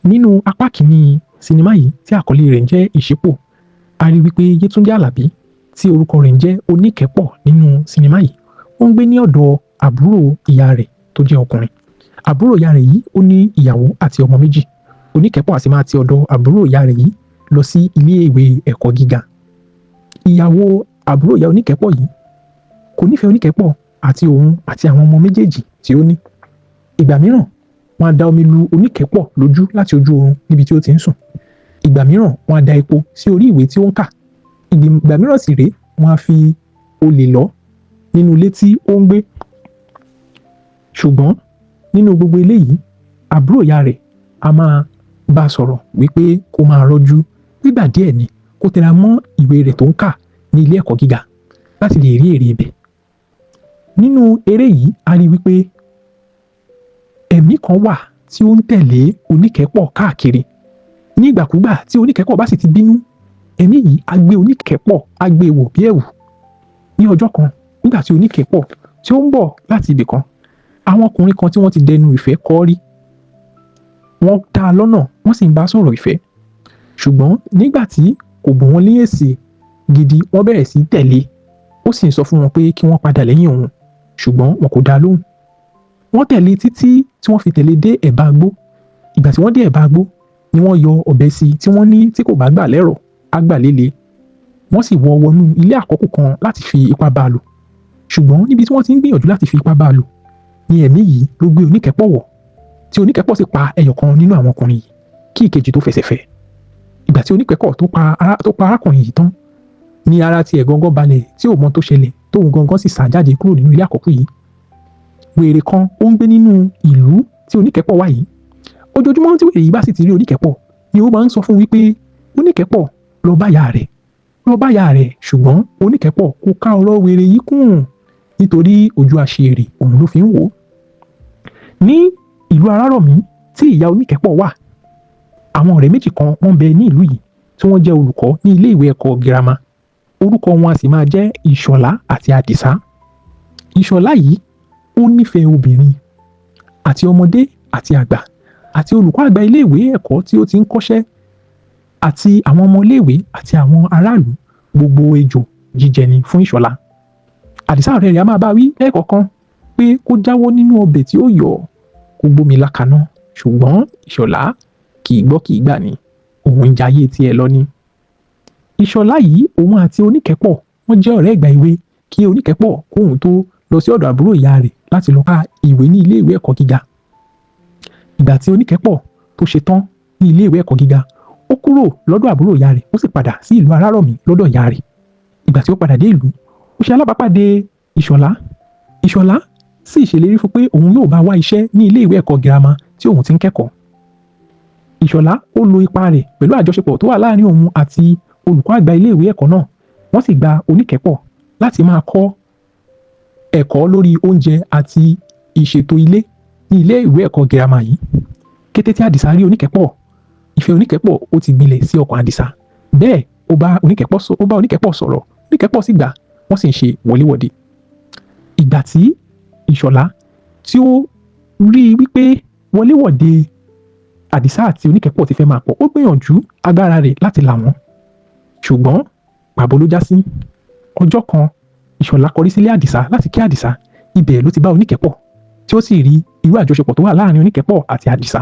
Nínú apá kìíní sinimá yìí tí àkọlé rẹ̀ ń jẹ́ Ìṣípò, a rí wípé Yétúndé Àlàbí tí orúkọ rẹ̀ ń jẹ́ Oníkẹ́pọ̀ nínú sinimá yìí, ó ń gbé ní ọ̀dọ̀ àbúrò ìyá rẹ̀ tó jẹ́ ọkùnrin. Àbúrò ìyá rẹ̀ yìí ó ní ìyàwó àti ọmọ méjì. Oníkẹ́pọ̀ á sì máa ti ọ̀dọ̀ àbúrò ìyá rẹ̀ yìí lọ sí ilé ìwé ẹ̀kọ́ gíga. Ìyàwó àbúrò ìyá Oníkẹ́pọ̀ yìí kò nífẹ̀ẹ́ Oníkẹ́pọ̀ àti òun àti àwọn ọmọ méjèèjì tí ó ní. Ìgbà mìíràn wọ́n á da omi lu Oníkẹ́pọ̀ lójú láti ojú oorun níbi tí ó ti ń sùn. Ìgbà mìíràn wọ́n á da epo sí orí ìwé tí ó ń kà. Ìgbà mìíràn sì rèé wọ́n á fi olè lọ̀ nínú ilé tí ó ń gbé. Ṣùgbọ́n nínú gbogbo eléyìí, àbúrò ìyá rẹ̀ a máa bá a sọ̀rọ̀ wípé kó máa rọ́jú nígbà díẹ̀ ni kó tẹra mọ́ ìwé rẹ̀ tó ń kà ní ilé ẹ̀kọ́ gíga láti lè rí èrè ibẹ̀. Nínú eré yìí a rí wípé ẹ̀mí kan wà tí ó ń tẹ̀lé Oníkẹ́pọ̀ káàkiri. Ní ìgbàkúgbà tí Oníkẹ́pọ̀ bá sì ti bínú, ẹ̀mí yìí á gbé Oníkẹ́pọ̀ á gbé wọ̀ bí ẹ̀wù. Ní ọjọ́ kan nígbà tí Oníkẹ́pọ̀ tí ó ń bọ̀ láti ibì kan, àwọn ọkùnrin kan tí wọ́n ti dẹnu ìfẹ́ kọ́ rí, wọ́n dá a lọ́nà wọ́n sì ń bá sọ̀rọ̀ ìfẹ́. Ṣùgbọ́n nígbà tí kò bù wọ́n ní èsì gidi, wọ́n bẹ̀rẹ̀ sí tẹ̀lé. Ó sì ń sọ fún wọn pé kí wọ́n padà lẹ́yìn òun, ṣùgbọ́n wọn kò dá a lóhùn. Wọ́n tẹ̀lé títí tí wọ́n fi tẹ̀lé dé ẹ̀bá igbó. Ìgbà tí wọ́n dé ẹ̀bá igbó ni wọ́n yọ ọ̀bẹ sí tí wọ́n ní tí kò bá gbà lẹ́rọ̀ á gbà léle. Wọ́n sì wọnú ilé àkọ́kù kan láti fi ipá bá a lò. Ṣùgbọ́n níbi tí wọ́n ti ń gbìyànjú láti fi ipá bá a lò ni ẹ̀mí yìí ló gbé Oníkẹ́pọ̀ wọ̀, tí Oníkẹ́pọ̀ sì pa ẹyọ kan nínú àwọn ọkùnrin yìí kí ìkejì tó fẹsẹ̀ fẹ́. Ìgbà tí Oníkẹ́pọ̀ tó pa arákùnrin yìí tán ni ara tiẹ̀ gangan balẹ̀ tí ò mọ tó ṣẹlẹ̀, tóun gangan sì sá jáde kúrò nínú ilé àkọ́kù yìí. Wèrè kan ó ń gbé nínú ìlú tí Oníkẹ́pọ̀ wà yìí. Ojoojúmọ́ tí wèrè yìí bá sì ti rí Oníkẹ́pọ̀ ni ó máa ń sọ fún wípé Oníkẹ́pọ̀ lọ bá ìyá rẹ̀, lọ bá ìyá rẹ̀. Ṣùgbọ́n Oníkẹ́pọ̀ kò ká ọ̀rọ̀ wèrè yìí kún nítorí ojú àṣírí òun ló fi ń wò. Ní ìlú Arárọ̀mí tí ìyá Oníkẹ́pọ̀ wà, àwọn ọ̀rẹ́ méjì kan wọ́n bẹ ní ìlú yìí tí wọ́n jẹ́ olùkọ́ ní ilé ìwé ẹ̀kọ́ girama. Orúkọ wọn a sì máa jẹ́ Ìṣọ̀lá àti Àdìsá. Ìṣọ̀lá yìí ó nífẹ̀ẹ́ obìnrin àti ọmọdé àti àgbà àti olùkọ́ àgbà ilé ìwé ẹ̀kọ́ tí ó ti ń kọ́ṣẹ́ àti àwọn ọmọ ilé ìwé àti àwọn aráàlú. Gbogbo ejò jíjẹ ni fún Ìṣọ̀lá. Àdìsá ọ̀rẹ́ rẹ̀ a máa bá wí lẹ́ẹ̀kọ̀ọ̀kan pé kó jáwọ́ nínú ọbẹ̀ tí ó yọ̀ kó gbómi lákaná. Ṣùgbọ́n Ìṣọ̀lá kì í gbọ́ kì í gbà ni, òun ń jayé tiẹ̀ lọ ni. Ìṣọ̀lá yìí òun àti Oníkẹ́pọ̀ wọ́n jẹ́ ọ̀rẹ́ ìgbà èwe kí Oníkẹ́pọ̀ kóhun tó lọ sí ọ̀dọ̀ àbúrò ìyá rẹ̀ láti lọ ka ìwé ní ilé ìwé ẹ̀kọ́ gíga. Ìgbà tí Oníkẹ́pọ̀ tó ṣe tán ní ilé ìwé ẹ̀kọ́ gíga, ó kúrò lọ́dọ̀ àbúrò ìyá rẹ̀ ó sì padà sí ìlú Arárọ̀mí lọ́dọ̀ ìyá rẹ̀. Ìgbà tí ó padà dé ìlú, ó ṣe alábàápàdé Ìṣọ̀lá. Ìṣọ̀lá sì ṣèlérí fún pé òun yóò bá wá iṣẹ́ ní ilé ìwé ẹ̀kọ́ girama tí òun ti ń kẹ́kọ̀ọ́. Ìṣọ̀lá ó lo ipa rẹ̀ pẹ̀lú àjọṣepọ̀ tó wà láàárín òun àti olùkọ́ àgbà ilé ìwé ẹ̀kọ́ náà. Wọ́n sì gba Oníkẹ́pọ̀ láti máa kọ́ ẹ̀kọ́ lórí oúnjẹ àti ìṣètò ilé ní ilé ìwé ẹ̀kọ́ girama yìí. Kété tí Àdìsá rí Oníkẹ́pọ̀, ìfẹ́ Oníkẹ́pọ̀ ó ti gbilẹ̀ sí ọkàn Àdìsá. Bẹ́ẹ̀ ó bá Oníkẹ́pọ̀ sọ̀rọ̀, Oníkẹ́pọ̀ sì gbà, wọ́n sì ń ṣe wọléwọ̀de. Ìgbà tí Ìṣọ̀lá tí ó rí wípé wọléwọ̀de Àdìsá àti Oníkẹ́pọ̀ ti fẹ́ máa pọ̀, ó gbìyànjú agbára rẹ̀ láti là wọ́n. Ṣùgbọ́n pàbó ló já sí. Ọjọ́ kan Ìṣọ̀lá kọrí sílé Àdìsá láti kí Àdìsá. Ibẹ̀ ló ti bá Oníkẹ́pọ̀ tí ó sì rí irú àjọṣepọ̀ tó wà láàárín Oníkẹ́pọ̀ àti Àdìsá.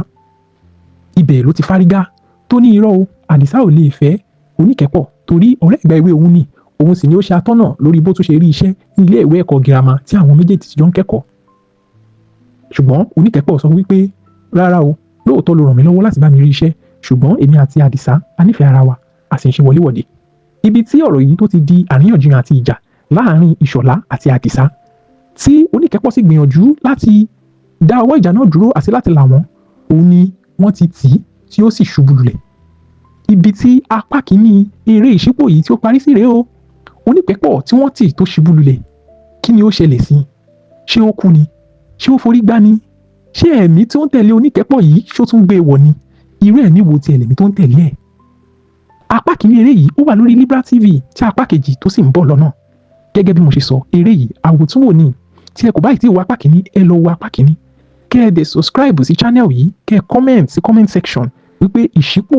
Ibẹ̀ ló ti fárígá tó ní irọ́ o, Àdìsá ò lè fẹ́ Oníkẹ́pọ̀ torí ọ̀rẹ́ ìgbà èwe òun ni, òun sì ni ó ṣe atọ́nà lórí bó tún ṣe rí iṣẹ́ ní ilé ìwé ẹ̀kọ́ girama tí àwọn méjèèjì ti jọ ń kẹ́kọ̀ọ́. Ṣùgbọ́n Oníkẹ́pọ̀ sọ wípé rárá o, lóòótọ́ ló ràn mí lọ́wọ́ láti bá mi rí iṣẹ́, ṣùgbọ́n èmi àti Àdìsá a nífẹ̀ẹ́ ara wa, a sì ń ṣe wọléwọ̀de. Ibi tí ọ̀rọ̀ yìí tó ti di àríyànjiyàn àti ìjà láàárín Ìṣọ̀lá àti Àdìsá, tí Oníkẹ́pọ̀ sì gbìyànjú láti dá ọwọ́ ìjà náà dúró àti láti là wọ́n, òun ni wọ́n ti tì í tí ó sì ṣubú lulẹ̀. Ibi tí apá kìíní eré Ìṣípò yìí tí ó parí sí rèé o. Oníkẹ́pọ̀ tí wọ́n tì tó ṣubú lulẹ̀, kí ni ó ṣẹlẹ̀ sí i? Ṣé ó kú ni? Ṣé ó forí gbá ni? Ṣé ẹ̀mí tí ó ń tẹ̀lé Oníkẹ́pọ̀ yìí ṣó tún gbé e wọ̀ ni? Irú ẹ̀mí wo ti ẹ̀mí tó ń tẹ̀lé ẹ̀? Apá kìíní eré yìí ó wà lórí Libra TV tí apá kejì tó sì ń bọ̀ lọ́nà. Gẹ́gẹ́ bí mo ṣe sọ, eré yìí àwòtúnwò ni. Tí ẹ kò báyìí tí wo apá kìíní, ẹ lọ wo apá kìíní. Kẹ́ ẹ dẹ̀ subscribe sí channel yìí, kẹ́ ẹ comment sí comment section wípé ìṣípò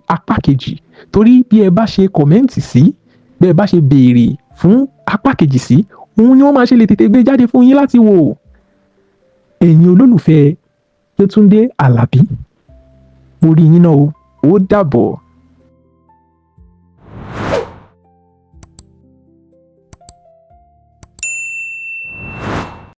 apá kejì torí bí ẹ bá ṣe kọ̀mẹ́ǹtì sí bí ẹ bá ṣe béèrè fún apá kejì sí òun ni wọ́n máa ṣe lè tètè gbé jáde fún yín láti wò. ẹ̀yin olólùfẹ́ Yétúndé Àlàbí mo rí yín náà o, ó dàbọ̀.